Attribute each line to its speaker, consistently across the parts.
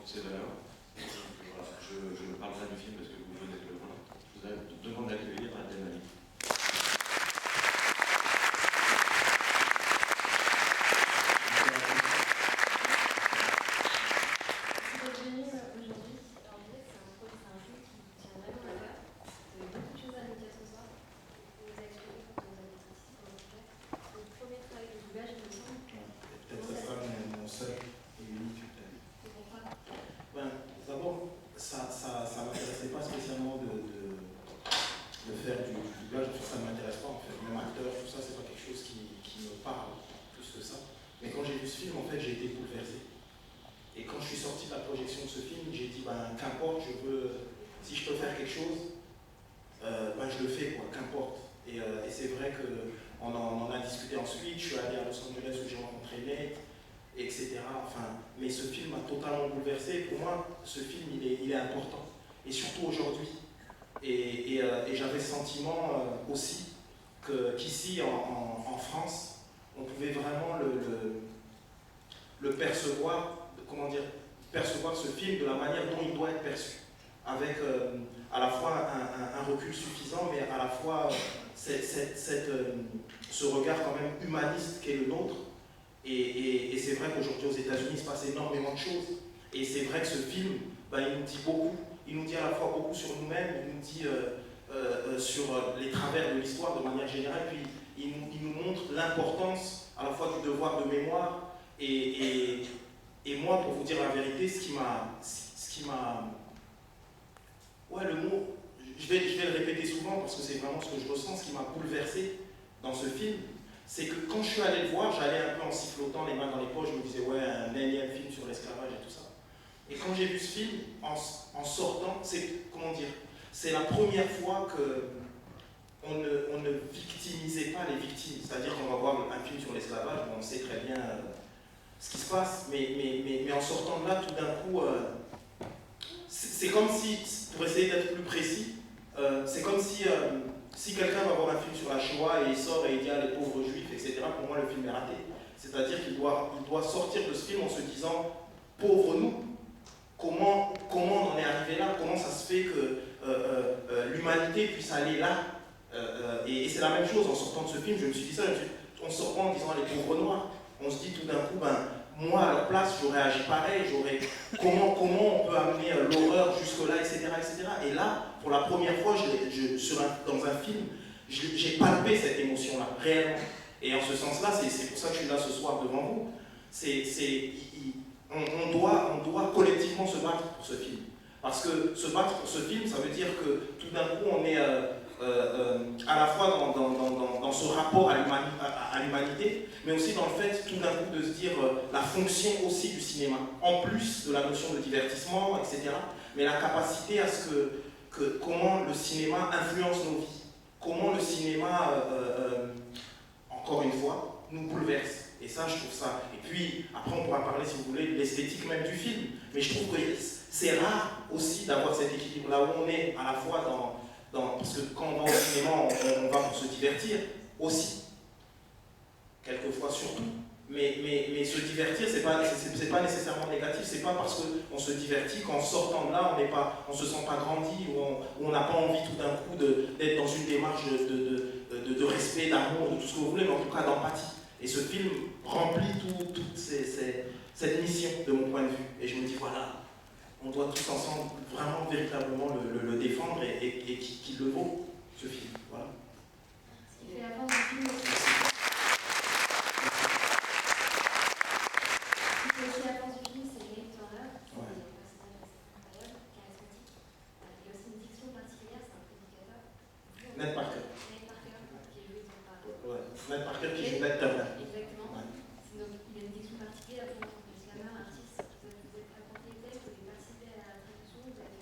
Speaker 1: ses valeurs. Voilà, je ne parle pas du film parce que vous venez de le voir. Je vous demande d'accueillir Adèle Malik.
Speaker 2: Je le fais, quoi, qu'importe. Et c'est vrai qu'on en a discuté ensuite, je suis allé à Los Angeles où j'ai rencontré Nate, etc. Enfin, mais ce film m'a totalement bouleversé. Pour moi, ce film, il est important. Et surtout aujourd'hui. Et j'avais le sentiment aussi qu'ici, en France, on pouvait vraiment le percevoir, comment dire, percevoir ce film de la manière dont il doit être perçu. Avec à la fois un recul suffisant, mais à la fois ce regard quand même humaniste qu'est le nôtre. Et c'est vrai qu'aujourd'hui aux États-Unis il se passe énormément de choses. Et c'est vrai que ce film, il nous dit beaucoup. Il nous dit à la fois beaucoup sur nous-mêmes, il nous dit sur les travers de l'histoire de manière générale, puis il nous montre l'importance à la fois du devoir de mémoire. Et moi, pour vous dire la vérité, ce qui m'a ouais, le mot, je vais le répéter souvent parce que c'est vraiment ce que je ressens, ce qui m'a bouleversé dans ce film, c'est que quand je suis allé le voir, j'allais un peu en sifflotant les mains dans les poches, je me disais ouais, un énième film sur l'esclavage et tout ça. Et quand j'ai vu ce film, en sortant, c'est la première fois qu'on ne victimisait pas les victimes. C'est-à-dire qu'on va voir un film sur l'esclavage, on sait très bien ce qui se passe, mais en sortant de là, tout d'un coup, c'est comme si, pour essayer d'être plus précis, c'est comme si quelqu'un va voir un film sur la Shoah et il sort et il dit ah, les pauvres juifs, etc. Pour moi, le film est raté. C'est-à-dire qu'il doit sortir de ce film en se disant pauvres nous, comment on en est arrivé là, comment ça se fait que l'humanité puisse aller là. Et c'est la même chose en sortant de ce film, je me suis dit ça, on sort pas en disant les pauvres noirs. On se dit tout d'un coup, moi à leur place, j'aurais agi pareil, comment on peut amener l'horreur jusque-là, etc., etc. Et là, pour la première fois, dans un film, j'ai palpé cette émotion-là, réellement. Et en ce sens-là, c'est pour ça que je suis là ce soir devant vous. On doit collectivement se battre pour ce film. Parce que se battre pour ce film, ça veut dire que tout d'un coup, on est à la fois dans ce rapport à l'humanité, mais aussi dans le fait tout d'un coup de se dire la fonction aussi du cinéma, en plus de la notion de divertissement, etc., mais la capacité à ce que comment le cinéma influence nos vies, comment le cinéma, encore une fois, nous bouleverse. Et ça, je trouve ça. Et puis, après, on pourra parler, si vous voulez, de l'esthétique même du film, mais je trouve que c'est rare aussi d'avoir cet équilibre, là où on est à la fois parce que quand on va au cinéma, on va pour se divertir aussi, quelquefois surtout. Mais se divertir, c'est pas nécessairement négatif. C'est pas parce qu'on se divertit qu'en sortant de là, on se sent pas grandi ou on n'a pas envie tout d'un coup d'être dans une démarche de respect, d'amour, de tout ce que vous voulez, mais en tout cas d'empathie. Et ce film remplit toute cette mission de mon point de vue. Et je me dis voilà, on doit tous ensemble vraiment véritablement le défendre et qu'il le vaut, ce film. Voilà.
Speaker 3: Ce qui fait la force du film aussi. Ce qui fait aussi la force du film, c'est Nate Turner, qui est un personnage incroyable, charismatique. Il y a aussi une diction particulière, c'est un prédicateur.
Speaker 2: Nate Parker.
Speaker 3: Nate Parker, qui est joué par...
Speaker 2: Ouais, Nate Parker qui joue Nate Turner.
Speaker 3: Exactement. Ouais. Donc, il y a une diction particulière, donc le slammer, artiste, vous êtes accompagné le texte, vous avez participé à la traduction, vous avez...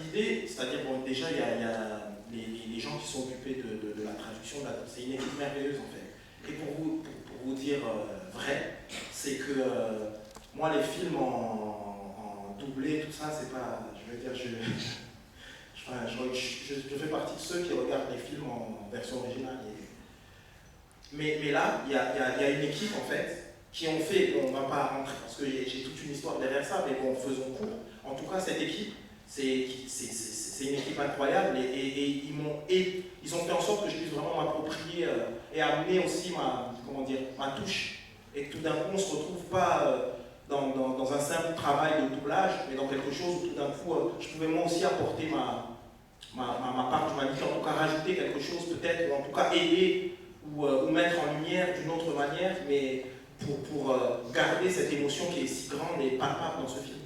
Speaker 2: L'idée, c'est-à-dire, bon, déjà, il y a les gens qui sont occupés de la traduction, c'est une équipe merveilleuse en fait. Et pour vous dire vrai, c'est que moi, les films en doublé, tout ça, c'est pas. Je veux dire, je fais partie de ceux qui regardent les films en version originale. Mais là, il y a une équipe en fait qui ont fait, on ne va pas rentrer parce que j'ai toute une histoire. l'histoire derrière ça, mais bon, faisons court. En tout cas, cette équipe, c'est une équipe incroyable et ils ont fait en sorte que je puisse vraiment m'approprier et amener aussi ma touche. Et que tout d'un coup, on ne se retrouve pas dans un simple travail de doublage, mais dans quelque chose où tout d'un coup, je pouvais moi aussi apporter ma part d'humanité, en tout cas rajouter quelque chose peut-être, ou en tout cas aider ou mettre en lumière d'une autre manière, mais pour garder cette émotion qui est si grande et palpable dans ce film.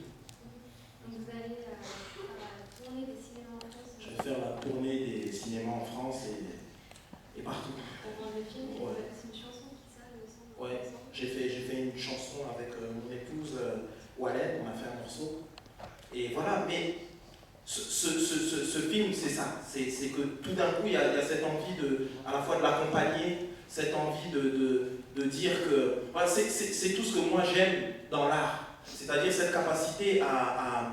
Speaker 3: Donc vous allez faire la tournée des cinémas en France.
Speaker 2: Je vais faire la tournée des cinémas en France et partout.
Speaker 3: Pour voir le film,
Speaker 2: Ouais.
Speaker 3: c'est une chanson qui ça, le son.
Speaker 2: Ouais, j'ai fait une chanson avec mon épouse Waled, on a fait un morceau. Et voilà, mais ce film, c'est ça. C'est que tout d'un coup, il y a cette envie à la fois de l'accompagner, cette envie de dire que. Voilà, c'est tout ce que moi j'aime dans l'art. C'est-à-dire cette capacité à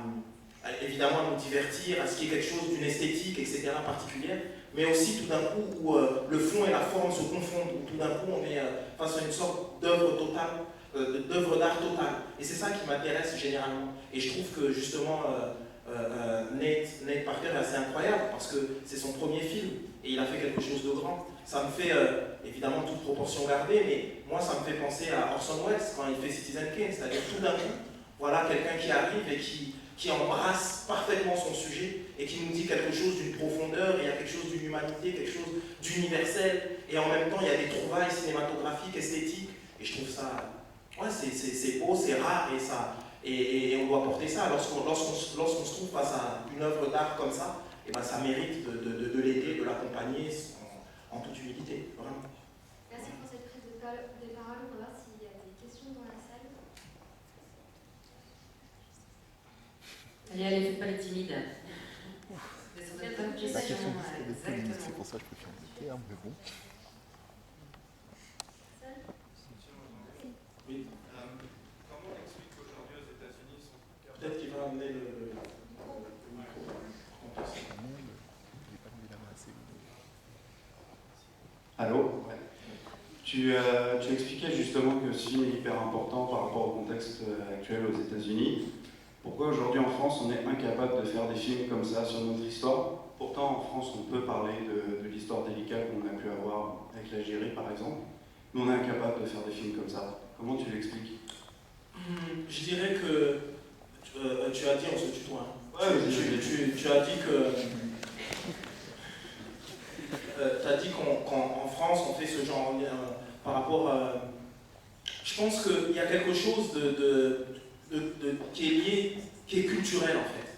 Speaker 2: évidemment nous divertir, à ce qu'il y ait quelque chose d'une esthétique, etc. particulière, mais aussi tout d'un coup où le fond et la forme se confondent, où tout d'un coup on est face à une sorte d'œuvre totale, d'œuvre d'art totale. Et c'est ça qui m'intéresse généralement. Et je trouve que justement Nate Parker est assez incroyable parce que c'est son premier film et il a fait quelque chose de grand. Ça me fait, évidemment toute proportion gardée, mais moi ça me fait penser à Orson Welles quand il fait Citizen Kane, c'est-à-dire tout d'un coup, voilà quelqu'un qui arrive et qui embrasse parfaitement son sujet et qui nous dit quelque chose d'une profondeur, il y a quelque chose d'une humanité, quelque chose d'universel, et en même temps il y a des trouvailles cinématographiques, esthétiques, et je trouve ça, ouais, c'est beau, c'est rare, et on doit porter ça. Lorsqu'on se trouve face à une œuvre d'art comme ça, et ben ça mérite de l'aider, de l'accompagner en toute humilité, vraiment.
Speaker 3: Merci pour cette prise de parole. On va voir s'il y a des questions dans la salle.
Speaker 4: Allez, faites pas les timides. C'est sur cette bonne question. Exactement.
Speaker 5: C'est pour ça que je peux faire inviter, hein, mais bon.
Speaker 2: Oui. Comment on explique qu'aujourd'hui aux États-Unis peut-être qu'il va amener le micro.
Speaker 6: Allô? Tu expliquais justement que ce film est hyper important par rapport au contexte actuel aux États-Unis. Pourquoi aujourd'hui en France on est incapable de faire des films comme ça sur notre histoire? Pourtant en France on peut parler de l'histoire délicate qu'on a pu avoir avec l'Algérie par exemple, mais on est incapable de faire des films comme ça. Comment tu l'expliques?
Speaker 2: Je dirais que tu as dit, on se tutoie.
Speaker 6: Ouais,
Speaker 2: tu as dit que tu as dit qu'en France on fait ce genre par rapport à. Je pense qu'il y a quelque chose qui est lié, qui est culturel en fait.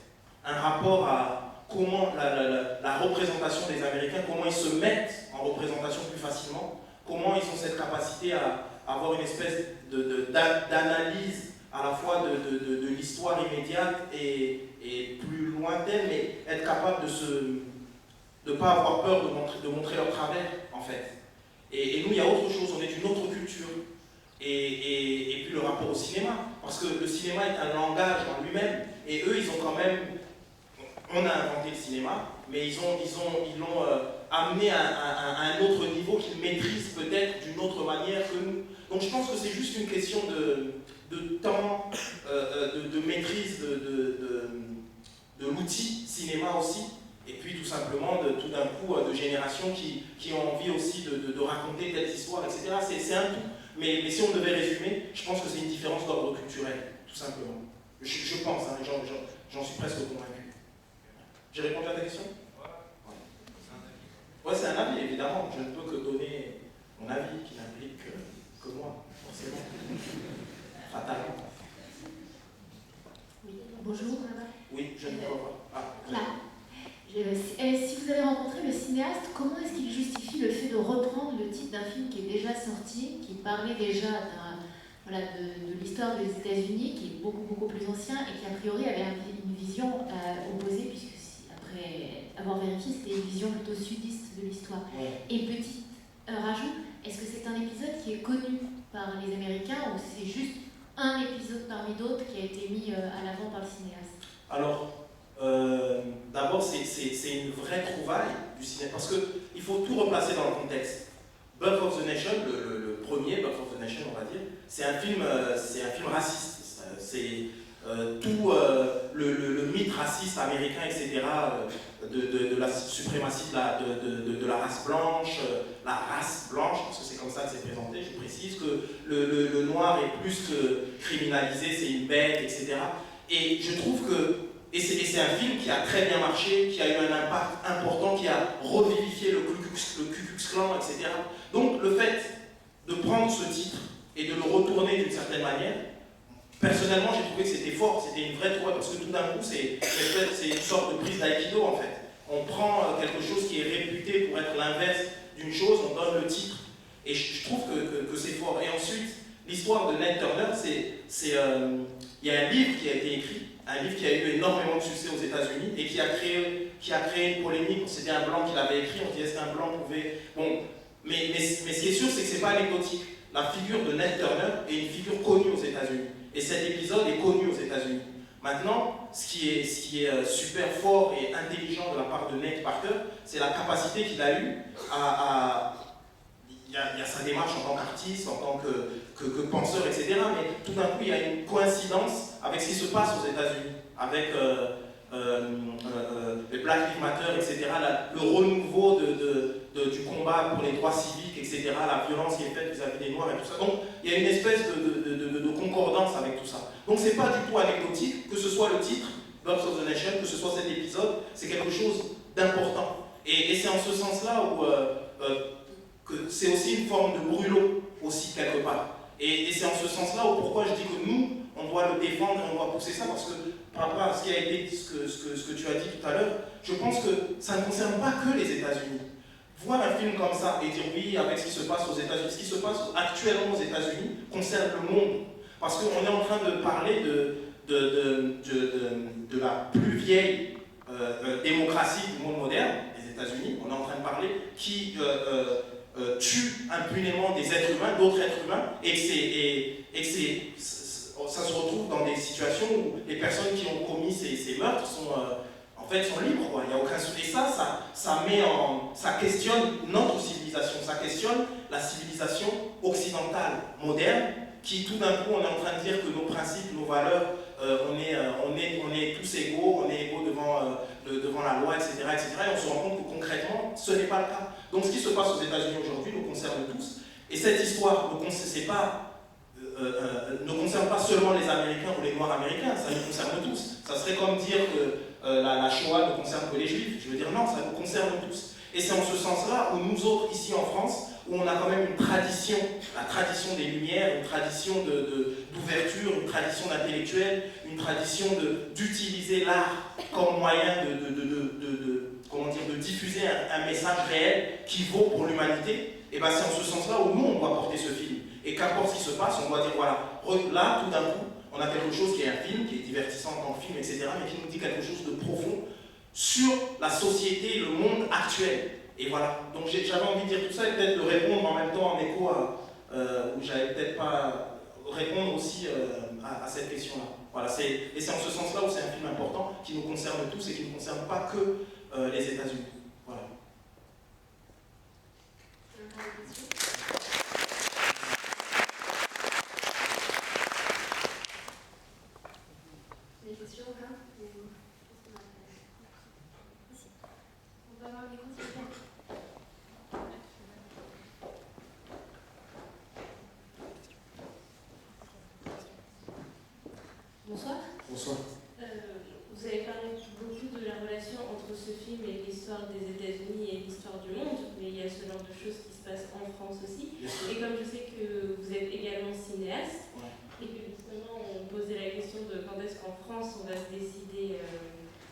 Speaker 2: Un rapport à comment la représentation des Américains, comment ils se mettent en représentation plus facilement, comment ils ont cette capacité à avoir une espèce d'analyse à la fois de l'histoire immédiate et plus lointaine, mais être capable de ne pas avoir peur de montrer leur travers en fait. Et nous, il y a autre chose, on est d'une autre culture. Et puis le rapport au cinéma, parce que le cinéma est un langage en lui-même, et eux, ils ont quand même, on a inventé le cinéma, mais ils l'ont amené à un autre niveau qu'ils maîtrisent peut-être d'une autre manière que nous. Donc je pense que c'est juste une question de temps, de maîtrise de l'outil cinéma aussi, et puis tout simplement tout d'un coup de générations qui ont envie aussi de raconter telles histoires, etc. C'est un tout. Mais si on devait résumer, je pense que c'est une différence d'ordre culturel, tout simplement. Je pense, hein, j'en suis presque convaincu. J'ai répondu à ta question? Ouais, c'est un avis, évidemment. Je ne peux que donner mon avis qui n'implique que moi, forcément. Fatalement.
Speaker 7: Oui, bonjour.
Speaker 2: Oui, je ne vois pas. Ah,
Speaker 7: Là. Si vous avez rencontré le cinéaste, comment est-ce qu'il justifie le fait de reprendre le titre d'un film qui est déjà sorti, qui parlait déjà de l'histoire des États-Unis, qui est beaucoup plus ancien et qui a priori avait une vision opposée, puisque après avoir vérifié, c'était une vision plutôt sudiste de l'histoire.
Speaker 2: ouais.
Speaker 7: Et petit rajout, est-ce que c'est un épisode qui est connu par les Américains ou c'est juste un épisode parmi d'autres qui a été mis à l'avant par le cinéaste?
Speaker 2: Alors, d'abord, c'est une vraie trouvaille du cinéma, parce qu'il faut tout replacer dans le contexte. Birth of the Nation, le premier Birth of the Nation, on va dire, c'est un film raciste. tout le mythe raciste américain, etc., de la suprématie de la race blanche, parce que c'est comme ça que c'est présenté, je précise, que le noir est plus que criminalisé, c'est une bête, etc. Et je trouve que, et c'est un film qui a très bien marché, qui a eu un impact important, qui a revivifié le Ku Klux Klan, etc. Donc le fait de prendre ce titre et de le retourner d'une certaine manière, personnellement, j'ai trouvé que c'était fort, c'était une vraie trouvaille, parce que tout d'un coup, c'est une sorte de prise d'aïkido, en fait. On prend quelque chose qui est réputé pour être l'inverse d'une chose, on donne le titre. Et je trouve que c'est fort. Et ensuite, l'histoire de Ned Turner, il y a un livre qui a été écrit, un livre qui a eu énormément de succès aux États-Unis et qui a créé une polémique. C'était un blanc qui l'avait écrit, on disait est-ce qu'un blanc pouvait... Bon, mais ce qui est sûr, c'est que ce n'est pas anecdotique. La figure de Ned Turner est une figure connue aux États-Unis. Et cet épisode est connu aux États-Unis. Maintenant, ce qui est super fort et intelligent de la part de Nate Parker, c'est la capacité qu'il a eue il y a sa démarche en tant qu'artiste, en tant que penseur, etc. Mais tout d'un coup, il y a une coïncidence avec ce qui se passe aux États-Unis, avec les Black Lives Matter, etc., le renouveau du combat pour les droits civiques, etc., la violence qui est faite vis-à-vis des Noirs et tout ça. Donc, il y a une espèce de concordance avec tout ça. Donc, c'est pas du tout anecdotique, que ce soit le titre, Gods of the Nation, que ce soit cet épisode, c'est quelque chose d'important. Et c'est en ce sens-là où que c'est aussi une forme de brûlot, aussi, quelque part. Et c'est en ce sens-là où pourquoi je dis que nous, on doit le défendre et on doit pousser ça, parce que par rapport à ce qui a été ce que tu as dit tout à l'heure, je pense que ça ne concerne pas que les États-Unis. Voir un film comme ça et dire oui, avec ce qui se passe aux États-Unis, ce qui se passe actuellement aux États-Unis concerne le monde. Parce qu'on est en train de parler de la plus vieille démocratie du monde moderne, les États-Unis. On est en train de parler qui tue impunément des êtres humains, d'autres êtres humains, et que ça se retrouve dans des situations où les personnes qui ont commis ces meurtres sont libres, quoi. Il n'y a aucun souci. Et ça questionne notre civilisation, ça questionne la civilisation occidentale, moderne, qui tout d'un coup, on est en train de dire que nos principes, nos valeurs, on est tous égaux, on est égaux devant la loi, etc., etc. Et on se rend compte que concrètement, ce n'est pas le cas. Donc ce qui se passe aux États-Unis aujourd'hui nous concerne tous. Et cette histoire ne concerne pas seulement les Américains ou les Noirs américains, ça nous concerne tous. Ça serait comme dire que la Shoah ne concerne que les Juifs. Je veux dire non, ça nous concerne tous. Et c'est en ce sens-là où nous autres, ici en France, où on a quand même une tradition, la tradition des Lumières, une tradition d'ouverture, une tradition d'intellectuel, une tradition d'utiliser l'art comme moyen de diffuser un message réel qui vaut pour l'humanité. Et bien c'est en ce sens-là où nous, on doit porter ce film. Et qu'importe ce qui se passe, on doit dire, voilà, là, tout d'un coup, on a quelque chose qui est un film, qui est divertissant en tant que film, etc., mais qui nous dit quelque chose de profond sur la société, le monde actuel. Et voilà, donc j'avais envie de dire tout ça et peut-être de répondre en même temps en écho où j'allais peut-être pas répondre aussi à cette question-là. Voilà, et c'est en ce sens-là où c'est un film important qui nous concerne tous et qui ne concerne pas que les États-Unis. Voilà.
Speaker 3: Des questions là? On va avoir des questions.
Speaker 7: Bonsoir.
Speaker 2: Bonsoir.
Speaker 8: Vous avez parlé beaucoup de la relation entre ce film et l'histoire des États-Unis et l'histoire du monde, mais il y a ce genre de choses qui se passent en France aussi. Et comme je sais que vous êtes également cinéaste, et que justement on posait la question de quand est-ce qu'en France on va se décider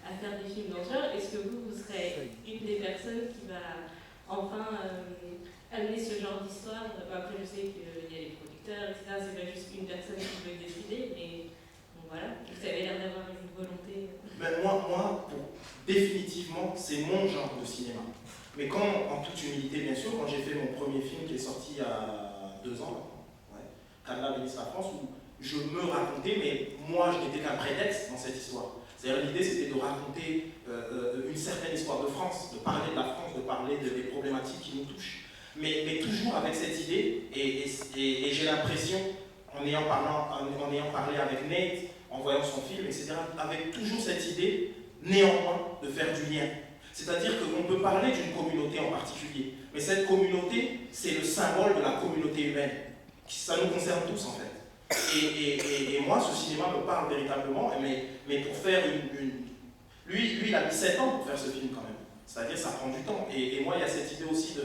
Speaker 8: à faire des films d'auteur, est-ce que vous serez une des personnes qui va enfin amener ce genre d'histoire? Après je sais qu'il y a les producteurs, etc. C'est pas juste une personne qui veut décider, mais bon, voilà, vous avez l'air d'avoir une volonté.
Speaker 2: Ben moi définitivement, c'est mon genre de cinéma. Mais quand, en toute humilité bien sûr, quand j'ai fait mon premier film qui est sorti il y a 2 ans, Carla bénisse la France, où je me racontais, mais moi je n'étais qu'un prétexte dans cette histoire. C'est-à-dire l'idée c'était de raconter une certaine histoire de France, de parler de la France, de parler des problématiques qui nous touchent. Mais toujours avec cette idée, et j'ai l'impression, en ayant parlé avec Nate, en voyant son film, etc., avec toujours cette idée, néanmoins, de faire du lien. C'est-à-dire qu'on peut parler d'une communauté en particulier, mais cette communauté, c'est le symbole de la communauté humaine. Ça nous concerne tous, en fait. Et moi, ce cinéma me parle véritablement, mais pour faire Lui, il a mis 7 ans pour faire ce film, quand même. C'est-à-dire, ça prend du temps. Et moi, il y a cette idée aussi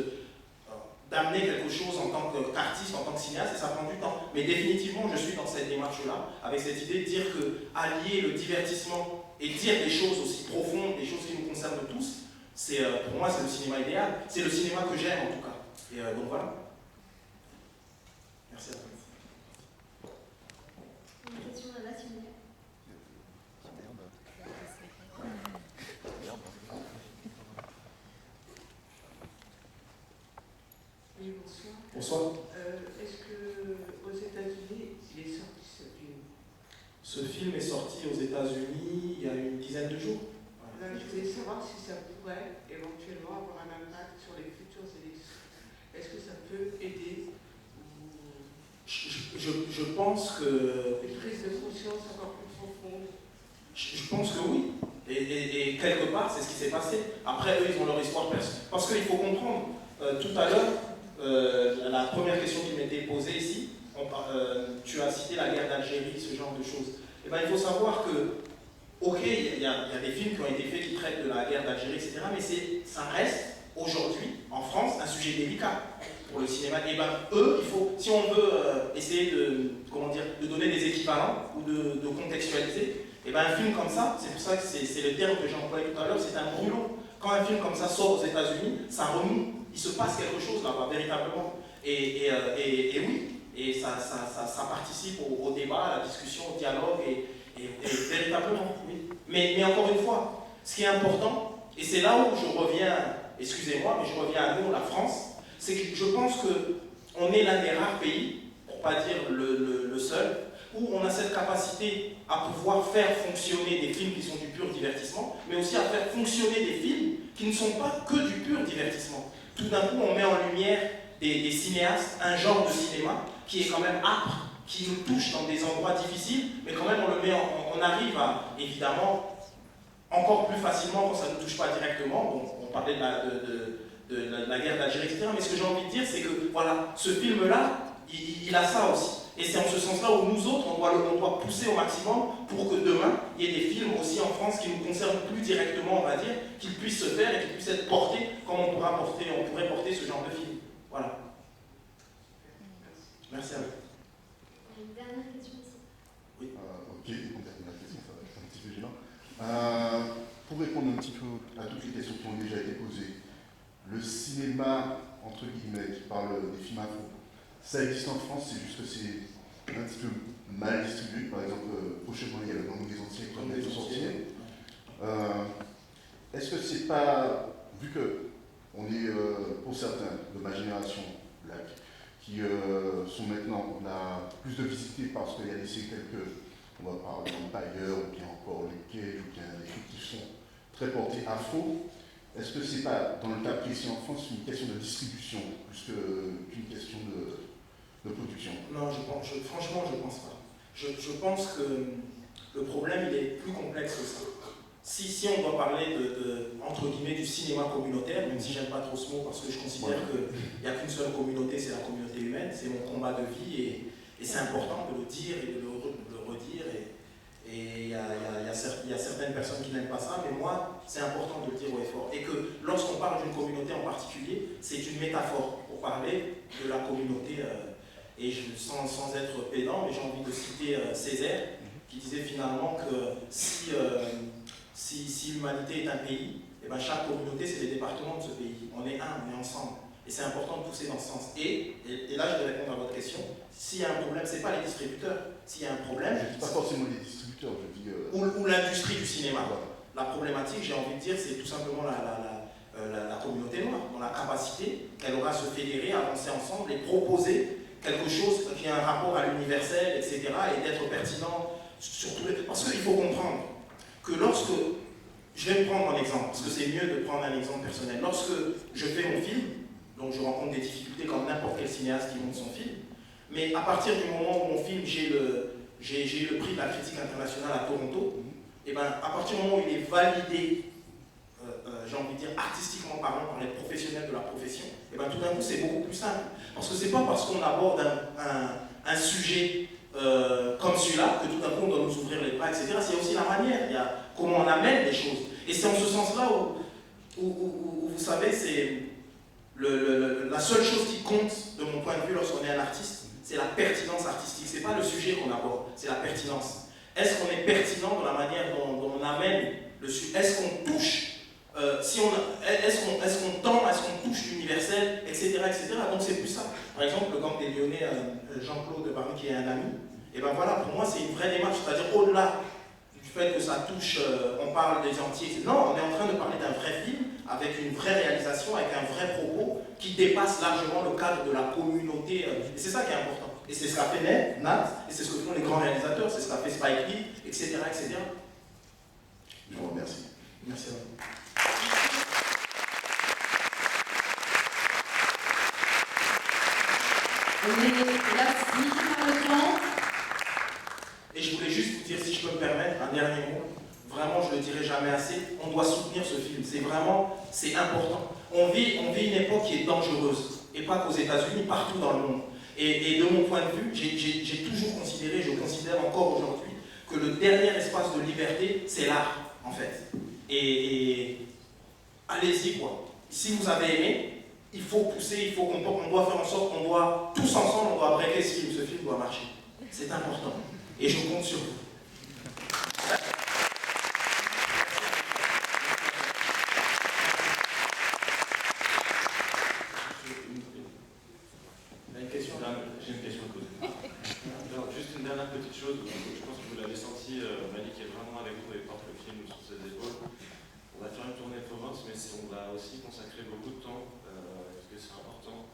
Speaker 2: d'amener quelque chose en tant qu'artiste, en tant que cinéaste, et ça prend du temps. Mais définitivement, je suis dans cette démarche-là, avec cette idée de dire que allier le divertissement et dire des choses aussi profondes, des choses qui nous concernent tous, pour moi, c'est le cinéma idéal. C'est le cinéma que j'aime, en tout cas. Et donc voilà. Merci à vous.
Speaker 3: Une question là-bas, s'il vous plaît.
Speaker 9: Oui, bonsoir.
Speaker 2: Bonsoir.
Speaker 9: Est-ce qu'aux États-Unis, il est sorti ce film?
Speaker 2: Ce film est sorti aux États-Unis il y a une dizaine de jours.
Speaker 9: Là, je voulais savoir si ça pourrait éventuellement avoir un impact sur les futures élections. Est-ce que ça peut aider
Speaker 2: Je pense que...
Speaker 9: une prise de conscience encore plus profonde?
Speaker 2: Je pense que oui. Et quelque part, c'est ce qui s'est passé. Après, eux, ils ont leur histoire personnelle. Parce qu'il faut comprendre, tout à l'heure, la première question qui m'était posée ici, tu as cité la guerre d'Algérie, ce genre de choses. Eh bien, il faut savoir que, ok, il y a des films qui ont été faits qui traitent de la guerre d'Algérie, etc., mais ça reste, aujourd'hui, en France, un sujet délicat pour le cinéma. Et bien, eux, si on veut essayer de donner des équivalents ou de contextualiser, et bien un film comme ça, c'est pour ça que c'est le terme que j'ai employé tout à l'heure, c'est un brûlot. Quand un film comme ça sort aux États-Unis, ça remue, il se passe quelque chose là-bas, véritablement. Et oui, et ça participe au débat, à la discussion, au dialogue, et véritablement, oui. Mais encore une fois, ce qui est important, et c'est là où je reviens, excusez-moi, mais je reviens à nous, la France, c'est que je pense qu'on est l'un des rares pays, pour ne pas dire le seul, où on a cette capacité à pouvoir faire fonctionner des films qui sont du pur divertissement, mais aussi à faire fonctionner des films qui ne sont pas que du pur divertissement. Tout d'un coup, on met en lumière des cinéastes, un genre de cinéma qui est quand même âpre, qui nous touche dans des endroits difficiles, mais quand même on arrive à, évidemment, encore plus facilement quand ça ne nous touche pas directement. Bon, on parlait de la guerre d'Algérie, etc. Mais ce que j'ai envie de dire, c'est que voilà, ce film-là, il a ça aussi. Et c'est en ce sens-là où nous autres, on doit pousser au maximum pour que demain, il y ait des films aussi en France qui nous concernent plus directement, on va dire, qu'ils puissent se faire et qu'ils puissent être portés comme on pourrait porter ce genre de film. Voilà. Merci à vous.
Speaker 3: Une dernière question ici.
Speaker 2: Oui.
Speaker 5: Ok, une dernière question, ça va être un petit peu gênant. Pour répondre un petit peu à toutes les questions qui ont déjà été posées, le cinéma, entre guillemets, qui parle des films afro, ça existe en France, c'est juste que c'est un petit peu mal distribué. Par exemple, prochainement, il y a le Gang des Entiers qui va bientôt sortir. Est-ce que c'est pas, vu que on est, pour certains de ma génération, black, qui sont maintenant plus de visités parce qu'il y a laissé quelques, on va parler d'Empire, ou bien encore les Cage, ou bien des trucs qui sont très portés afro. Est-ce que c'est pas, dans le cas précis en France, une question de distribution plus qu'une question de production?
Speaker 2: Non, franchement, je ne pense pas. Je pense que le problème, il est plus complexe que ça. Si on doit parler entre guillemets, du cinéma communautaire, même si j'aime pas trop ce mot, parce que je considère qu'il n'y a qu'une seule communauté, c'est la communauté humaine, c'est mon combat de vie, et c'est important de le dire et de le redire. Et il y a certaines personnes qui n'aiment pas ça, mais moi, c'est important de le dire haut et fort. Et que lorsqu'on parle d'une communauté en particulier, c'est une métaphore pour parler de la communauté. Et sans être pédant, mais j'ai envie de citer Césaire, qui disait finalement que si l'humanité est un pays, et ben chaque communauté, c'est les départements de ce pays. On est un, on est ensemble. Et c'est important de pousser dans ce sens. Et là, je vais répondre à votre question. S'il y a un problème, ce n'est pas les distributeurs. S'il y a un problème...
Speaker 5: Je ne dis pas forcément les distributeurs, je dis...
Speaker 2: Ou l'industrie du cinéma. La problématique, j'ai envie de dire, c'est tout simplement la communauté noire, dans la capacité qu'elle aura à se fédérer, à avancer ensemble et proposer quelque chose qui a un rapport à l'universel, etc., et d'être pertinent sur tous les... Parce qu'il faut comprendre que lorsque... Je vais me prendre un exemple, parce que c'est mieux de prendre un exemple personnel. Lorsque je fais mon film, donc je rencontre des difficultés comme n'importe quel cinéaste qui monte son film, Mais à partir du moment où mon film, j'ai eu le prix de la critique internationale à Toronto, et ben, à partir du moment où il est validé, j'ai envie de dire artistiquement parlant, par les professionnels de la profession, et ben, tout d'un coup c'est beaucoup plus simple. Parce que c'est pas parce qu'on aborde un sujet comme celui-là que tout d'un coup on doit nous ouvrir les bras, etc. C'est aussi la manière, il y a comment on amène les choses. Et c'est en ce sens-là où vous savez, c'est la seule chose qui compte, de mon point de vue, lorsqu'on est un artiste, c'est la pertinence artistique. C'est pas le sujet qu'on aborde, c'est la pertinence. Est-ce qu'on est pertinent dans la manière dont on amène le sujet? Est-ce qu'on touche est-ce qu'on tend, est-ce qu'on touche l'universel, etc., etc. Donc c'est plus ça. Par exemple, le Gang des Lyonnais, Jean-Claude Barny, qui est un ami, et ben voilà, pour moi c'est une vraie démarche, c'est-à-dire au-delà du fait que ça touche, on parle des entiers, etc. Non, on est en train de parler d'un vrai film, avec une vraie réalisation, avec un vrai propos, qui dépasse largement le cadre de la communauté. Et c'est ça qui est important. Et c'est ce qu'a fait Nat, et c'est ce que font les grands réalisateurs, c'est ce qu'a fait Spike Lee, etc., etc.
Speaker 5: Je vous remercie.
Speaker 2: Merci à vous.
Speaker 4: On est là, limité par le temps.
Speaker 2: Et je voulais juste vous dire, si je peux me permettre, un dernier mot. Vraiment, je ne le dirai jamais assez, on doit soutenir ce film. C'est important. On vit une époque qui est dangereuse. Et pas qu'aux États-Unis, partout dans le monde. Et de mon point de vue, j'ai toujours considéré, je considère encore aujourd'hui, que le dernier espace de liberté, c'est l'art, en fait. Et allez-y, quoi. Si vous avez aimé, il faut pousser, on doit faire en sorte qu'on doit, tous ensemble, on doit breaker ce film doit marcher. C'est important. Et je compte sur vous.
Speaker 1: J'ai une question à poser. Alors, juste une dernière petite chose, je pense que vous l'avez senti, Malik est vraiment avec vous et porte le film sur ses épaules. On va faire une tournée de Provence, mais on va aussi consacrer beaucoup de temps, parce que c'est important,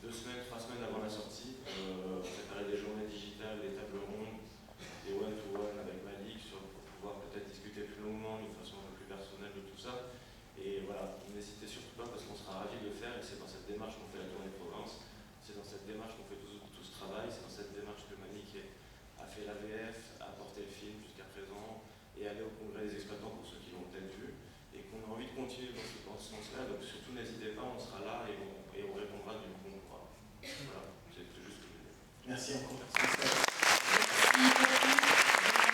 Speaker 1: 2 semaines, 3 semaines avant la sortie, préparer des journées digitales, des tables rondes, des one-to-one avec Malik, pour pouvoir peut-être discuter plus longuement, d'une façon un peu plus personnelle de tout ça. Et voilà, n'hésitez surtout pas parce qu'on sera ravis de le faire et c'est dans cette démarche qu'on fait la tournée de Provence. C'est dans cette démarche qu'on fait tout ce travail, c'est dans cette démarche que Malik a fait l'AVF, a porté le film jusqu'à présent et aller au congrès des exploitants pour ceux qui l'ont peut-être vu et qu'on a envie de continuer dans ce sens-là. Donc surtout n'hésitez pas, on sera là et on répondra du bon droit. Voilà, c'est juste ce que je voulais dire.
Speaker 2: Merci encore.
Speaker 7: Merci.